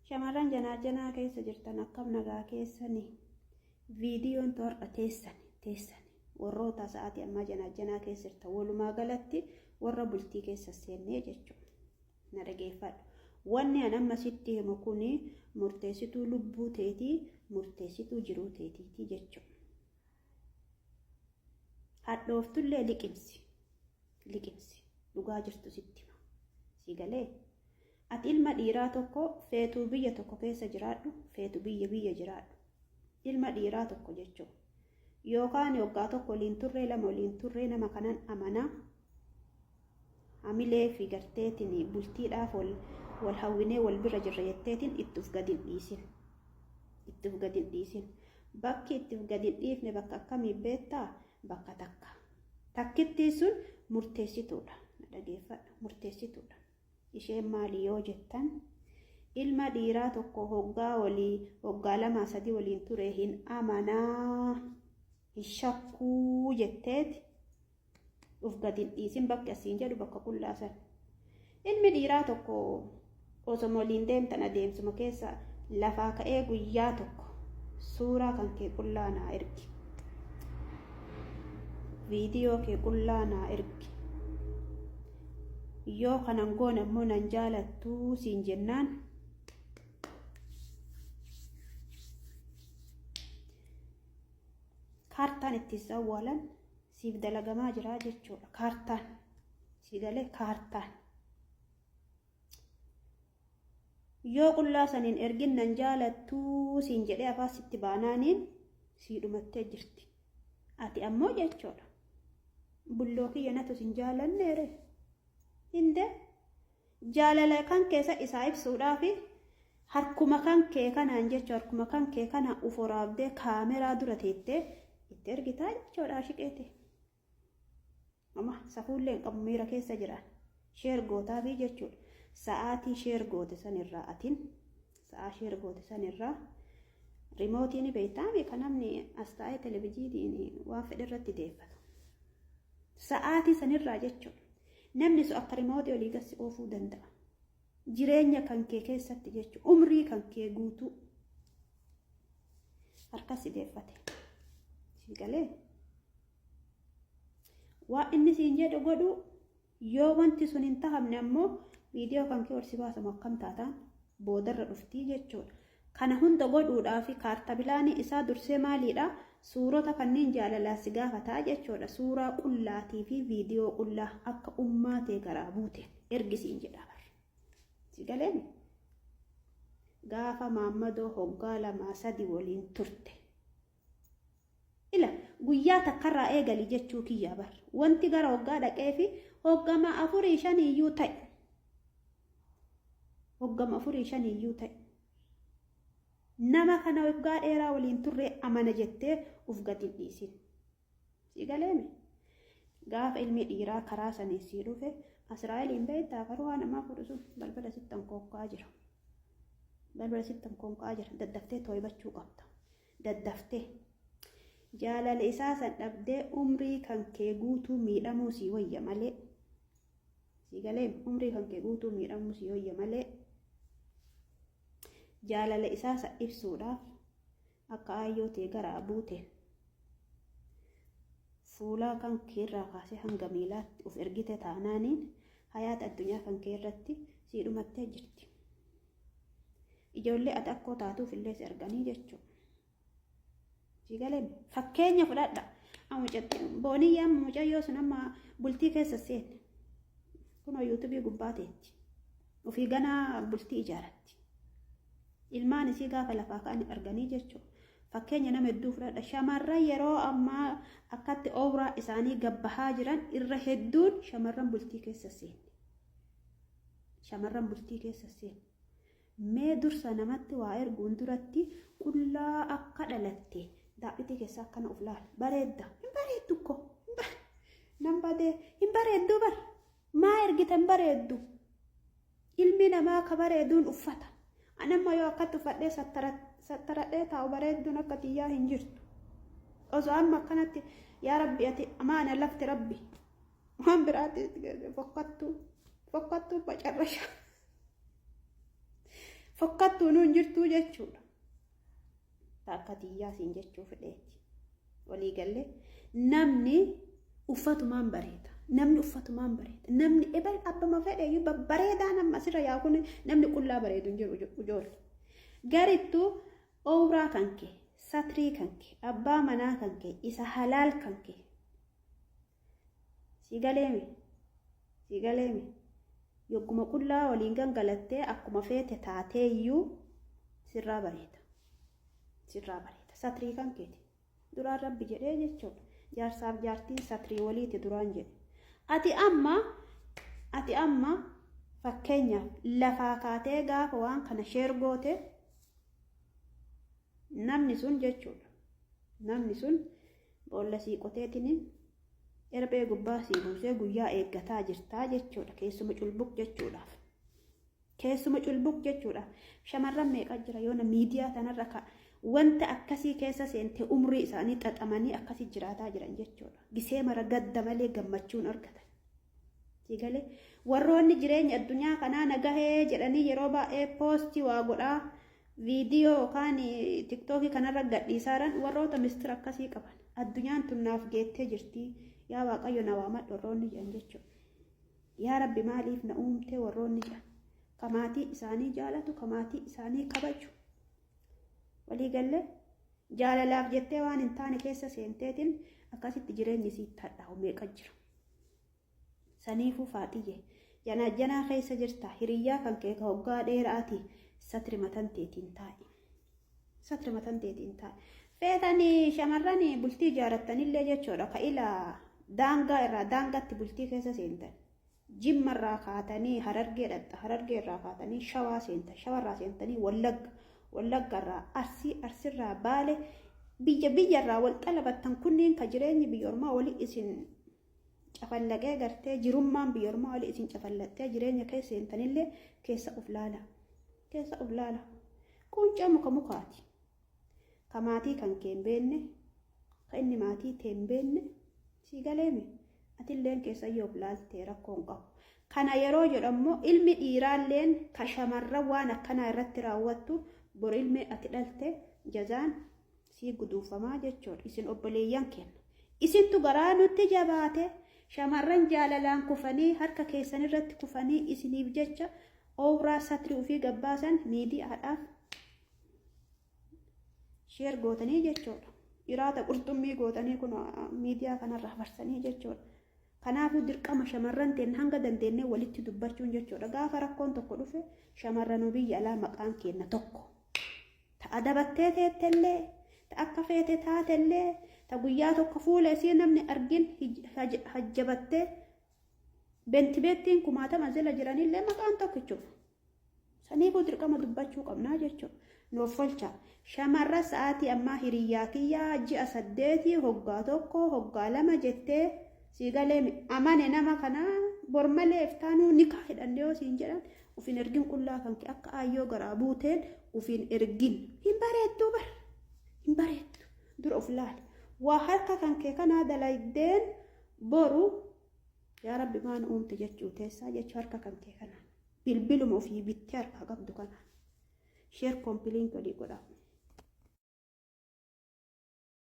Shamarran janaa keessa jirtan akkam nagaa keessanii viidiyoon torba teessan warroota sa'aatii amma janaa keessa jirtan walumaa galatti warra bultii keessa seennee jechuudha. Na dhageeffadhu. Wanni an amma sitti himu kuni murteessituu lubbuu teetii murteessituu jiruu teetiiti jechuudha. Hadhooftullee liqimsi dhugaa jirtu sitti hima. Si galee ati ilma dhiiraa tokko feetuu biyya tokko keessa jiraadhu feetu biyya jiraadhu ilma dhiiraa tokko jechuudha. Yookaan waggaa tokko waliin turree lama waliin turree nama kanan amanaa hamilee fi garteetiin bultiidhaaf wal hawwinee wal bira jirra jetteetiin ittuf gadin dhiisin. Bakki ittuf gadin dhiifne bakka akkamii beektaa? Bakka takkitti sun murteessituudha. Dhageeffadha, murteessituudha. Isheen maali yoo jettan ilma dhiiraa tokko hoggaa 2-3 waliin ture hin amanaa hin shakkuu jetteeti uf gadin dhiisin bakki asiin jedhu bakka qullaasan. Ilmi dhiiraa tokko osoo waliin deemtan adeemsuma keessa lafaa ka'ee guyyaa tokko suuraa kan kee qullaa naa ergi. Viidiyoo kee qullaa naa ergi. Yoo kanan goone ammoo nan jaalattuu siin jennaan kaartaan itti awwaalan siif dalagamaa jira jechuudha. Kaartaan si galee kaartaan yoo qullaa saniin ergin nan jaalattuu siin jedhee afaan sitti baanaaniin sii dhumattee jirti. Ati ammoo jechuudha bulloo kiyya natu siin jaalanneere hinde jaalala kan keessa isaa ibsuudhaaf harkuma kan kee kanaan jechuudha. Harkuma kan kee kana uforaabdee kaameraa dura teettee itti ergitaa jechuudha. Shiqeete amma safuullee hin qabu miira keessa jiran sheer gootaa fi jechuudha. Sa'aatii sheer goote sanirraa atin sa'aa sheer goote sanirraa rimootiin beektaami kan namni as taa'ee televiziyiin waan fedhe irratti deeffatu. Sa'aatii sanirraa jechuudha. Namni sun akka rimootii olii gassi oofuu danda'a. Jireenya kan kee keessatti jechuudha. Umrii kan kee guutuu harkatti deeffate. Si galee waan inni siin jedhu godhu yoo wanti sun hin tahamne ammoo viidiyoo kan kee horsi baasamu akkam taataan boodarra dhuftii jechuudha. Kana hunda godhuudhaaf kaarta bilaanii isaa dursee maaliidha? Suurota kanneen jaalalaa si gaafataa jechuudha. Suuraa qullaatii fi viidiyoo qullaa akka ummaatee garaa buute ergisiin jedha. Si galeen gaafa Maammadoo hoggaa 2-3 waliin turte. Ila guyyaa takkarraa eegali jechuu kiyyaa bar. Wanti gara hoggaa dhaqee fi hoggama 4-5 iyyuu ta'e. Hoggama 4-5 iyyuu ta'e. Nama kana waggaa dheeraa waliin turree amana jettee uf gadin dhiisin. Si galeeme gaafa ilmi dhiiraa karaa sanii sii dhufe Israa'eliin beektaa karuu namaa fudhusun balbala sittan konkaa jira. Balbala sittan konkaa jira. Daddaftee tooybachuu qabda. Daddaftee jaalala isaa san dhabdee umrii kan kee guutuu miidhamuu sii wayya malee. Si galeeme umrii kan kee guutuu miidhamuu sii wayya malee. Jaalala isaa san ibsuudhaaf akka aayyootee garaa buute fuulaa kan keerraa kaasee hanga miilaatti uf ergite taanaaniin hayaata addunyaa kan kee irratti sii dhumattee jirti. Ijoollee ati akkoo taatuuf illee si arganii jechuudha. Si galeen fakkeenya fudhadha. Booniyyaan mucayyoo sun amma bultii keessa seenne kunoo yuutuubii gubbaateetti ofii ganaa bultii ijaaratti. Ilmaan isii gaafa lafaa ka'an arganii jechuudha. Fakkeenya nama hedduu fudhadha. Shamarran yeroo ammaa akkatti ooraa isaanii gabbahaa jiran irra hedduun shamarran bultii keessa seenne. Shamarran bultii keessa seenne. Mee dursa namatti waa erguun duratti qullaa akka dhalatte daadhitii keessa akkana of laala. Bareedda. Hin bareeddu ko. Nan badee hin bareeddu bar. Maa ergitan bareeddu. Ilmi namaa akka bareeduun uffata. Anamma yoo akkatti uffadhee sattaradhee taa'u bareedduun akka xiyyaa hin jirtu. Osoo amma akkanatti yaa Rabbi ati amaana lafti Rabbi waan biraatti fokkattuu bacarrasha. fokkattuu nuun jirtuu jechuudha. Akka tiyyaa siin jechuu fedheeti. Walii galle namni uffatumaan bareeda. Namni ebal abbama fedhe bareedaa nama sirra yaa kun namni qullaa bareedu hin jiru ijoollee. Garittuu ooraa kan kee, satrii kan kee, abbaa manaa kan kee, isa halaal kan kee. Si galeemi. Yogguma qullaa waliin gangalattee akkuma feete taateeyyuu sirraa bareeda. Satrii kan keeti. Duraan rabbi jedhee jechuudha. Jaarsaaf jaartiin satrii waliiti duraan jedhe. Ati amma fakkeenyaaf lafaa kaatee gaafa waan kana sheergoote namni sun jechuudha. Namni sun boolla siiqoteetiniin erbee gubbaa sii buusee guyyaa eeggataa jirtaa jechuudha. Keessuma culbuq jechuudha. Shamarran meeqa jira yoona miidiyaa tanarra wanta akkasii keessa seente umrii isaanii xaxamanii akkasii jiraataa jiran jechuudha. Gisee mara gadda malee gammachuun argatan. Sigalee warroonni jireenya addunyaa kanaa nagahee jedhanii yeroo baay'ee poostii waa godhaa viidiyoo yookaan tiktookii kanarra gadhiisaaran warroota mistira akkasii qaban. Addunyaan tunnaaf geettee jirti. Yaa Waaqayyo na waamadhu warroonni jedhan jechuudha. Yaa Rabbi maaliif na uumtee warroonni jedhan. Kamaatii isaanii jaalatu, kamaatii isaanii kabaju. Walii galle jaalalaaf jettee waan hin taane keessa seenteetiin akkasitti jireenyi sitti hadhaa'u meeqa jira. Saniifuu faaxiyye janaa keessa jirta hiriyyaa kan kee ka hoggaa dheeraati satri matanteetiin taa'e. Feetanii shamarranii bultii ijaarrattanillee jechuudha ka ilaa daangaa irraa daangaatti bultii keessa seentan. Jimmarraa kaatanii harargee dhatta harargeerraa kaatanii shawaa seentan shawarraa seentanii wallaggarraa arsirraa baale biyyarraa wal xalabattan kunniin ka jireenyi biyyoormaa walii isin cafallaqee gartee jirummaan biyyoormaa walii isin cafallattee jireenya keessa seentanillee keessa uf laala. Quncaa mukaati. Ka maatii kan kee hin beenne ka inni maatii tee hin beenne sii galeemi atilleen keessa yoo laaltee rakkoon qabu. Kana yeroo jedhammoo ilmi dhiiraalleen ka shamarran waan akkanaa irratti raawwattu bor ilmi ati dhalte jazaan sii guduufamaa jechuudha. Isin obboleeyyan kenna. Isintu garaa nutti jabaate shamarran jaalalaan kufanii harka keessan irratti kufanii isiniif jecha ooraa satrii ofii gabbaasan miidiyaadhaaf sheer gootanii jechuudha. Iraata qurxummii gootanii kun miidiyaa kanarraa barsanii jechuudha. Kanaafuu dirqama shamarran teen hanga dandeenyee walitti dubbachuun jechuudha. Gaafa rakkoon tokko dhufe shamarranuu biyya alaa maqaan kenna tokko. Ta'a dabattee teettellee, ta'a akka feete taatellee, ta'a guyyaa tokko fuula isii namni argin hajjabattee beentibettiin kumaatama jala jiranillee maqaan tokkichuudha. Saniifuu dirqama dubbachuu qabnaa jechuudha. Noofolcha shamarra sa'aatii ammaa hiriyyaa kiyyaa ji'a 8 hoggaa tokko hoggaa 2 jettee siigalee amane nama kanaa bormalee iftaanuu nikaa hidhannee yoo siin jedhan ufin ergin qullaa kan akka aayyoo garaa buuteen ufin ergin hin bareeddu dura of laali waa harka kan kee kanaa dalaydeen boru yaa Rabbi maan uumte jechuu teessaa jechuu harka kan kee kanaa bilbiluma ofii bittee harkaa qabdu kanaa sheer kompiiliin godhi godhaa.